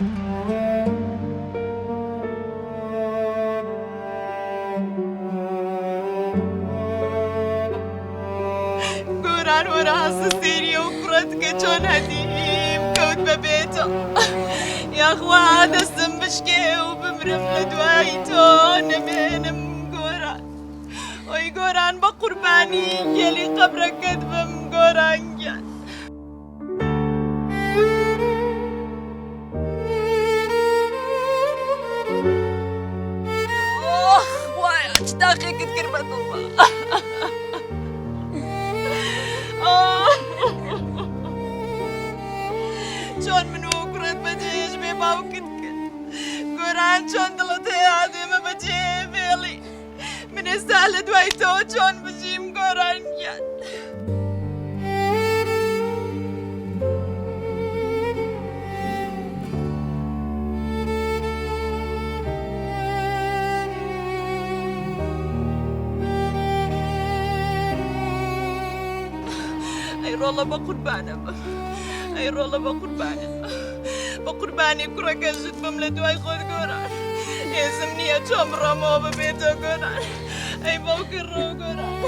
گۆران وەرەهەستە سێریە و کوڕەتکە چۆن هەدیم کەوت بە بێتە یاخوا دەستم بشکێ و بمرم لە دوای تۆ نەمێنم گۆران ئۆی گۆران بە قوربانی گێلی قەبرەکەت بم گۆران گیان وایە چ تاقێکت کرد بە دڵ چۆن من و کوڕت بەجێش بێ باوکت کرد گۆران چۆن دڵت هەیە دێمە بەجێ بێڵی من ئێستا لە دوای تۆ چۆن بژیم گۆران گیان ئەی ڕۆڵە بە قوربانە ئەی ڕۆڵە بە قوربانە بە قوربانی کوڕەکەشت بم لە دوای خۆت گۆران هێزم نییە چۆم ڕۆمەوە ببێتەوە گۆران ئەی باوکە ڕۆ گۆران